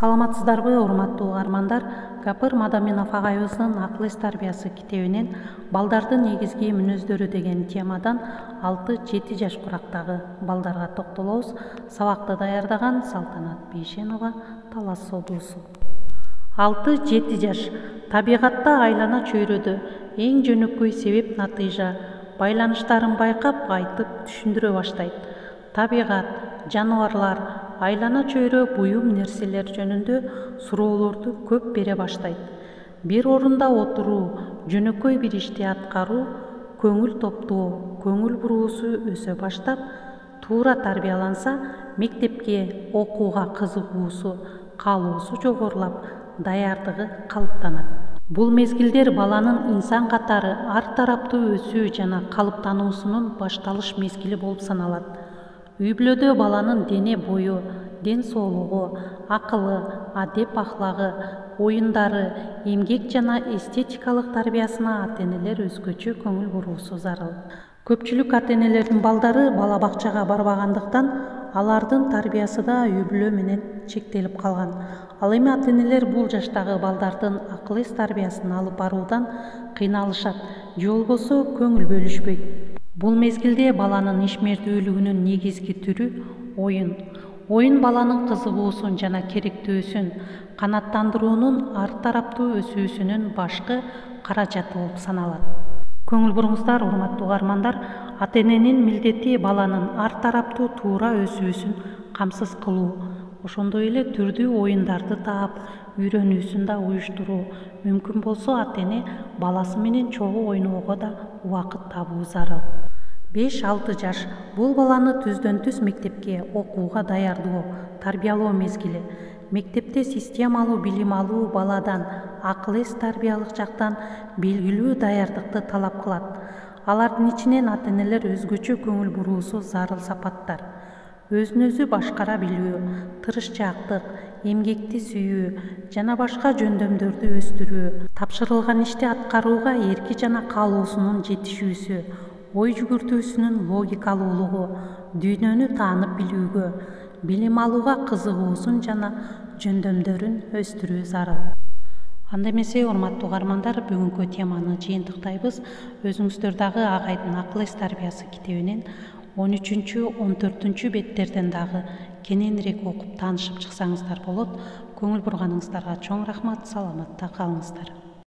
Саламатсыздарбы, урматтуу угармандар. Гапыр Мадаминов агайыбыздын акыл эс тарбиясы китебинен балдардын негизги мүнөздөрү деген темадан 6-7 жаш курактагы балдарга токтолобуз. Сабакты даярдаган Салтанат Бейшенова, Талас облусу. 6-7 жаш. Табигатта айлана чөйрөдө эң жөнөкөй себеп натыйжа байланыштарын байкап айтып түшүндүрө баштайт. Табигат, жаныбарлар, айлана чөйрө буюм нерселер жөнүндө суроолорду көп бере баштайт. Бир орунда отуруу, жөнөкөй бир ишти аткаруу, көңүл топтоо, көңүл буруусу өсө баштап, туура тарбияланса, мектепке окууга кызыгуусу, каалоосу жогорулап, даярдыгы калыптанат. Бул мезгилдер баланын инсан катары ар тараптуу өсүү жана калыптануусунун башталыш мезгили болуп саналат. Үй-бүлөдө баланын дене бою, ден соолугу, акылы, адеп ахлагы, оюндары, эмгек жана эстетикалык тарбиясына ата-энелер өзгөчө көңүл буруусу зарыл. Көпчүлүк ата-энелердин балдары бала бакчага барбагандыктан, алардын тарбиясы да үй-бүлө менен чектелип калган. Ал эми ата-энелер бул жаштагы балдардын акыл эс тарбиясын алып баруудан кыйналышат, же болбосо көңүл бөлүшпөйт. Бул мезгилде баланын ишмердүүлүгүнүн негизги түрү оюн. Оюн баланын кызыгуусун жана керектөөсүн канааттандыруунун ар тараптуу өсүүсүнүн башкы каражаты болуп саналат. Көңүл буруңуздар, урматтуу угармандар. Ата-эненин милдети баланын ар тараптуу туура өсүүсүн камсыз кылуу, ошондой эле түрдүү оюндарды таап, үйрөнүүсүн да уюштуруу. Мүмкүн болсо ата-эне баласы менен чогуу ойноого да убакыт табуу зарыл. 5-6 жаш. Бул баланы түздөн-түз мектепке окууга даярдоо, тарбиялоо мезгили. Мектепте системалуу билим алуу баладан акыл эс тарбиялык жактан белгилүү даярдыкты талап кылат. Алардын ичинен ата-энелер өзгөчө көңүл буруусу зарыл сапаттар. Өзүн-өзү башкара билүү, тырышчаактык, эмгекти сүйүү жана башка жөндөмдөрдү өстүрүү, тапшырылган ишти аткарууга эрки жана каалоосунун жетишүүсү, ой жүгүртүүсүнүн логикалуулугу, дүйнөнү таанып билүүгө, билим алууга кызыгуусун жана жөндөмдөрүн өстүрүү зарыл. Анда эмесе, урматтуу угармандар, бүгүнкү теманы жыйынтыктайбыз. Өзүңүздөр дагы агайдын акыл эс тарбиясы китебинен 13-14 беттерден дагы кененирээк окуп таанышып чыксаңыздар болот. Көңүл бурганыңыздарга чоң рахмат. Саламатта калыңыздар.